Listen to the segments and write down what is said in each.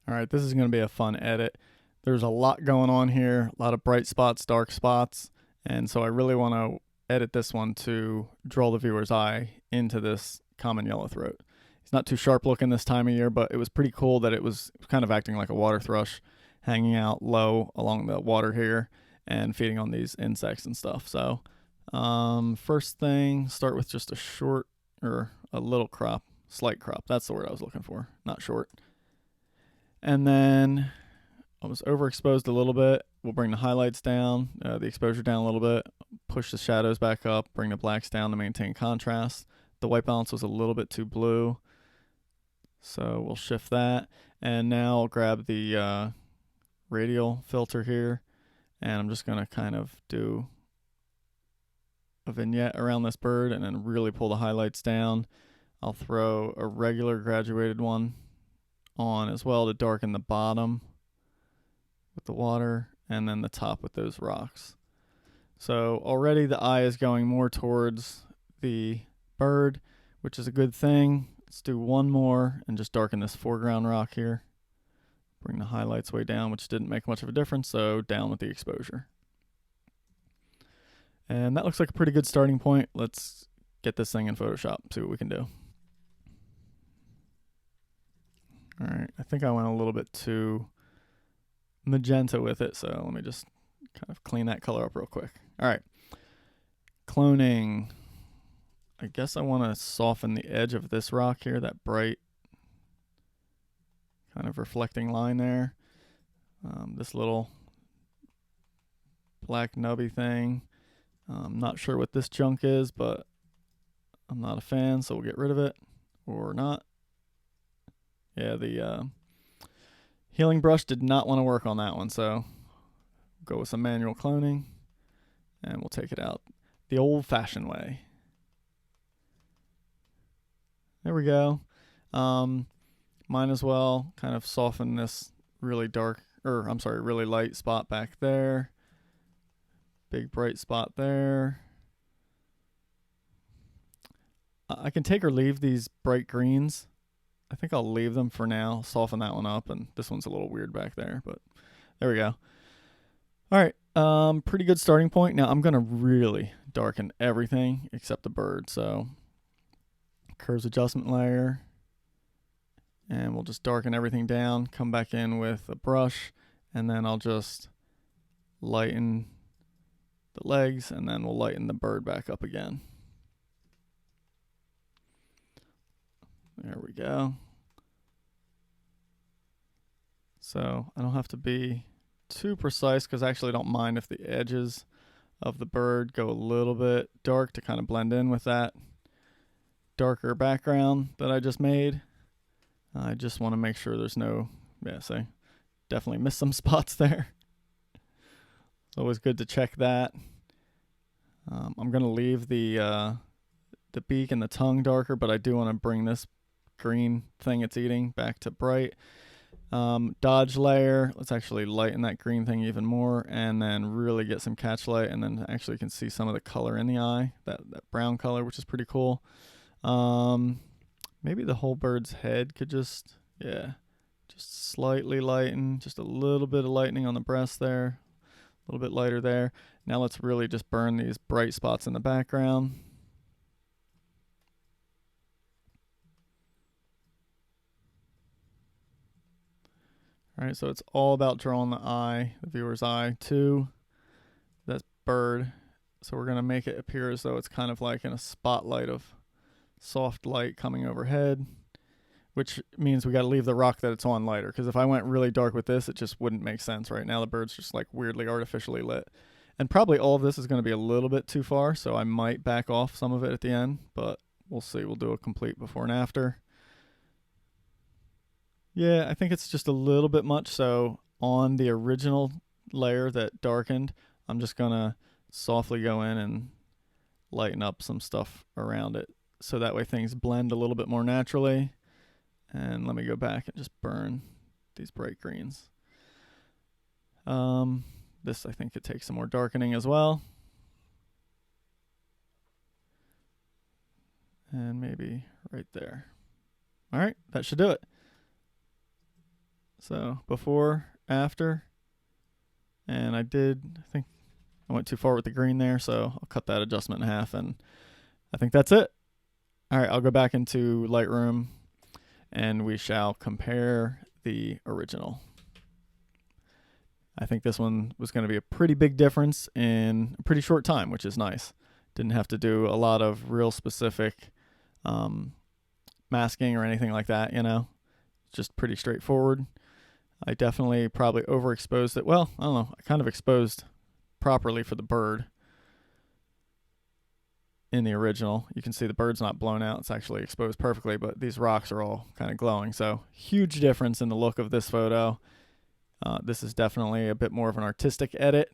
All right, this is going to be a fun edit. There's a lot going on here, a lot of bright spots, dark spots, and so I really want to edit this one to draw the viewer's eye into this common yellowthroat. He's not too sharp looking this time of year, but it was pretty cool that it was kind of acting like a water thrush, hanging out low along the water here and feeding on these insects and stuff. So, first thing, start with just a short or a little crop, slight crop. That's the word I was looking for, not short. And then I was overexposed a little bit. We'll bring the highlights down, the exposure down a little bit, push the shadows back up, bring the blacks down to maintain contrast. The white balance was a little bit too blue, so we'll shift that. And now I'll grab the radial filter here, and I'm just going to kind of do a vignette around this bird and then really pull the highlights down. I'll throw a regular graduated one on as well to darken the bottom with the water and then the top with those rocks. So already the eye is going more towards the bird, which is a good thing. Let's do one more and just darken this foreground rock here. Bring the highlights way down, which didn't make much of a difference, so down with the exposure. And that looks like a pretty good starting point. Let's get this thing in Photoshop, see what we can do. All right, I think I went a little bit too magenta with it, so let me just kind of clean that color up real quick. All right, cloning. I guess I want to soften the edge of this rock here, that bright kind of reflecting line there. This little black nubby thing. I'm not sure what this junk is, but I'm not a fan, so we'll get rid of it or not. Yeah, the healing brush did not want to work on that one, so go with some manual cloning, and we'll take it out the old-fashioned way. There we go. Might as well kind of soften this really really light spot back there. Big bright spot there. I can take or leave these bright greens. I think I'll leave them for now, soften that one up, and this one's a little weird back there, but there we go. All right, pretty good starting point. Now I'm going to really darken everything except the bird, so curves adjustment layer, and we'll just darken everything down, come back in with a brush, and then I'll just lighten the legs, and then we'll lighten the bird back up again. There we go. So I don't have to be too precise because I actually don't mind if the edges of the bird go a little bit dark to kind of blend in with that darker background that I just made. I just want to make sure there's no, definitely missed some spots there. It's always good to check that. I'm going to leave the beak and the tongue darker, but I do want to bring this green thing it's eating back to bright. Dodge layer, let's actually lighten that green thing even more, and then really get some catch light, and then actually can see some of the color in the eye, that brown color, which is pretty cool. Maybe the whole bird's head could just slightly lighten, just a little bit of lightening on the breast there, a little bit lighter there. Now let's really just burn these bright spots in the background. All right, so it's all about drawing the viewer's eye to that bird. So we're going to make it appear as though it's kind of like in a spotlight of soft light coming overhead, which means we got to leave the rock that it's on lighter, because if I went really dark with this, it just wouldn't make sense. Right now the bird's just like weirdly artificially lit. And probably all of this is going to be a little bit too far, so I might back off some of it at the end, but we'll see. We'll do a complete before and after. Yeah, I think it's just a little bit much. So on the original layer that darkened, I'm just going to softly go in and lighten up some stuff around it, so that way things blend a little bit more naturally. And let me go back and just burn these bright greens. This I think could take some more darkening as well. And maybe right there. All right, that should do it. So before, after, and I think I went too far with the green there, so I'll cut that adjustment in half, and I think that's it. All right, I'll go back into Lightroom, and we shall compare the original. I think this one was going to be a pretty big difference in a pretty short time, which is nice. Didn't have to do a lot of real specific masking or anything like that, just pretty straightforward. I definitely probably overexposed it. Well, I don't know. I kind of exposed properly for the bird in the original. You can see the bird's not blown out. It's actually exposed perfectly, but these rocks are all kind of glowing. So huge difference in the look of this photo. This is definitely a bit more of an artistic edit,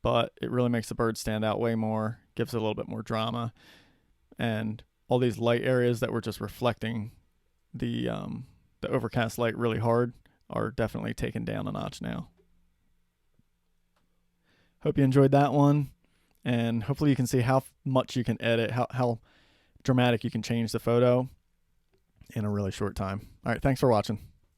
but it really makes the bird stand out way more, gives it a little bit more drama. And all these light areas that were just reflecting the overcast light really hard are definitely taken down a notch now. Hope you enjoyed that one, and hopefully you can see how much you can edit, how dramatic you can change the photo in a really short time. All right, thanks for watching.